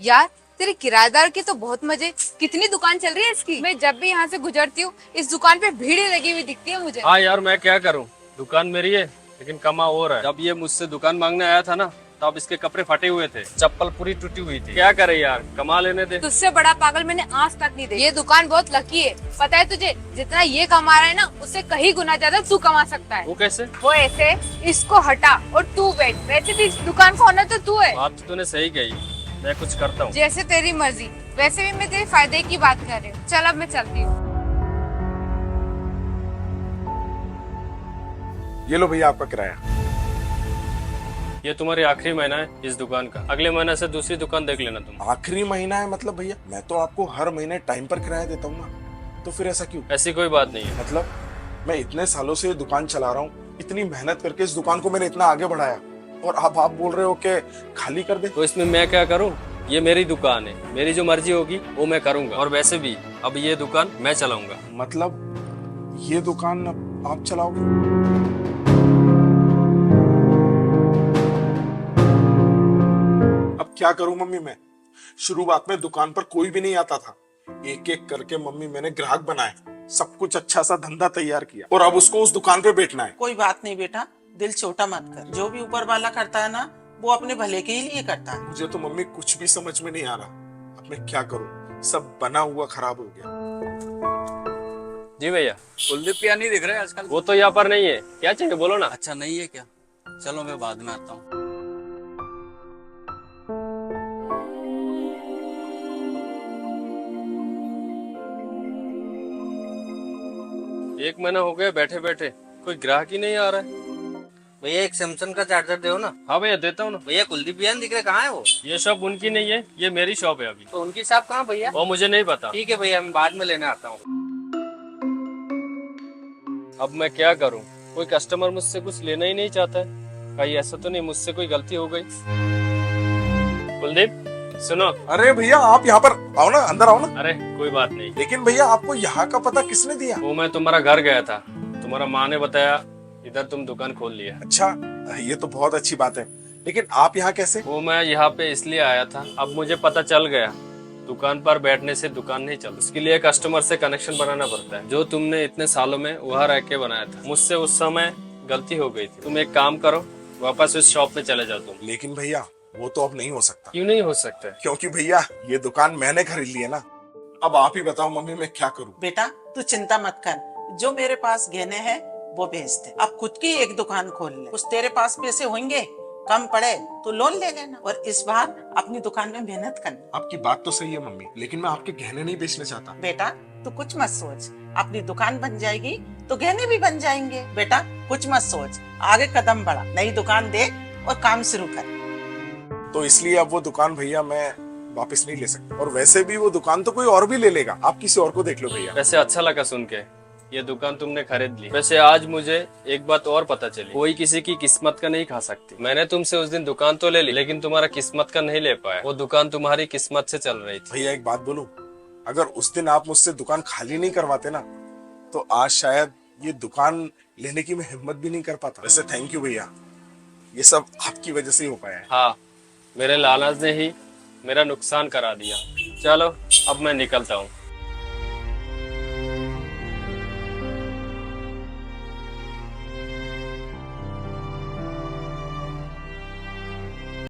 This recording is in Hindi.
यार तेरे किराएदार के तो बहुत मजे। कितनी दुकान चल रही है इसकी। मैं जब भी यहाँ से गुजरती हूँ इस दुकान पे भीड़ ही लगी हुई दिखती है मुझे। हाँ यार, मैं क्या करूँ, दुकान मेरी है लेकिन कमा हो रहा है। जब ये मुझसे दुकान मांगने आया था ना, तब इसके कपड़े फटे हुए थे, चप्पल पूरी टूटी हुई थी। क्या करे यार, कमा लेने दे। तुझसे बड़ा पागल मैंने आज तक नहीं देखा। ये दुकान बहुत लकी है, पता है तुझे? जितना ये कमा रहा है ना, उससे कहीं गुना ज्यादा तू कमा सकता है। वो कैसे? वो ऐसे, इसको हटा और तू बैठ। वैसे भी इस दुकान का ओनर तो तू है। बात तो तूने सही कही, मैं कुछ करता हूँ। जैसे तेरी मर्जी। वैसे भी मैं तेरे फायदे की बात कर रही हूँ। चल अब मैं चलती हूँ। ये लो भैया आपका किराया। ये तुम्हारी आखिरी महीना है इस दुकान का, अगले महीने से दूसरी दुकान देख लेना तुम। आखिरी महीना है मतलब भैया, मैं तो आपको हर महीने टाइम पर किराया देता हूँ ना, तो फिर ऐसा क्यों? ऐसी कोई बात नहीं है। मतलब मैं इतने सालों से ये दुकान चला रहा हूँ, इतनी मेहनत करके इस दुकान को मैंने इतना आगे बढ़ाया, और अब आप बोल रहे हो कि खाली कर दे? तो इसमें मैं क्या करूँ? ये मेरी दुकान है, मेरी जो मर्जी होगी वो मैं करूंगा। और वैसे भी अब ये दुकान मैं चलाऊंगा। मतलब ये दुकान अब आप चलाओगे? अब क्या करूं मम्मी मैं? शुरुआत में दुकान पर कोई भी नहीं आता था, एक एक करके मम्मी मैंने ग्राहक बनाए, सब कुछ अच्छा सा धंधा तैयार किया, और अब उसको उस दुकान पे बैठना है। कोई बात नहीं बेटा, दिल छोटा मत कर। जो भी ऊपर वाला करता है ना, वो अपने भले के ही लिए करता है। मुझे तो मम्मी कुछ भी समझ में नहीं आ रहा, अब मैं क्या करूं? सब बना हुआ खराब हो गया। जी भैया। कुलदीप भैया नहीं दिख रहे आजकल। वो तो यहाँ पर नहीं है, क्या चाहिए बोलो ना। अच्छा नहीं है क्या? चलो मैं बाद में आता हूँ। एक महीना हो गया बैठे बैठे, कोई ग्राहक ही नहीं आ रहा है। भैया एक सैमसंग का चार्जर दो ना। हाँ भैया देता हूँ ना। भैया कुलदीप भैया नहीं दिख रहे, कहाँ है वो? ये शॉप उनकी नहीं है, ये मेरी शॉप है अभी। तो उनकी शॉप कहाँ भैया? वो मुझे नहीं पता। ठीक है भैया, मैं बाद में लेने आता हूँ। अब मैं क्या करूँ, कोई कस्टमर मुझसे कुछ लेना ही नहीं चाहता है। कहीं ऐसा तो नहीं मुझसे कोई गलती हो गई? कुलदीप सुनो। अरे भैया आप यहाँ पर आओ ना, अंदर आओ ना। अरे कोई बात नहीं। लेकिन भैया आपको यहाँ का पता किसने दिया? वो मैं तुम्हारा घर गया था, तुम्हारा माँ ने बताया इधर तुम दुकान खोल लिया। अच्छा, ये तो बहुत अच्छी बात है, लेकिन आप यहाँ कैसे? वो मैं यहाँ पे इसलिए आया था, अब मुझे पता चल गया दुकान पर बैठने से दुकान नहीं चल। उसके लिए कस्टमर से कनेक्शन बनाना पड़ता है, जो तुमने इतने सालों में वहाँ रह के बनाया था। मुझसे उस समय गलती हो गई थी। तुम एक काम करो, वापस उस शॉप पे चले जाओ तुम। लेकिन भैया वो तो अब नहीं हो सकता। क्यों नहीं हो सकता? क्योंकि भैया ये दुकान मैंने खरीद ली है ना। अब आप ही बताओ मम्मी मैं क्या करूं? बेटा तू चिंता मत कर, जो मेरे पास गहने हैं वो बेच दे। अब खुद की एक दुकान खोल ले। कुछ तेरे पास पैसे होंगे, कम पड़े तो लोन ले लेना, और इस बार अपनी दुकान में मेहनत करना। आपकी बात तो सही है मम्मी, लेकिन मैं आपके गहने नहीं बेचना चाहता। बेटा तू कुछ मत सोच, अपनी दुकान बन जाएगी तो गहने भी बन जाएंगे। बेटा कुछ मत सोच, आगे कदम बढ़ा, नई दुकान दे और काम शुरू कर। तो इसलिए अब वो दुकान भैया मैं वापस नहीं ले सकता, और वैसे भी वो दुकान तो कोई और भी ले लेगा, आप किसी और को देख लो भैया। वैसे अच्छा लगा सुन के, ये दुकान तुमने खरीद ली। वैसे आज मुझे एक बात और पता चली, कोई किसी की किस्मत का नहीं खा सकती। मैंने तुमसे उस दिन दुकान तो ले ली, लेकिन तुम्हारा किस्मत का नहीं ले पाया। वो दुकान तुम्हारी किस्मत से चल रही थी। भैया एक बात बोलूं, अगर उस दिन आप मुझसे दुकान खाली नहीं करवाते ना, तो आज शायद ये दुकान लेने की मैं हिम्मत भी नहीं कर पाता। वैसे थैंक यू भैया, ये सब आपकी वजह से ही हो पाया है। हाँ, मेरे लालच ने ही मेरा नुकसान करा दिया। चलो अब मैं निकलता हूँ।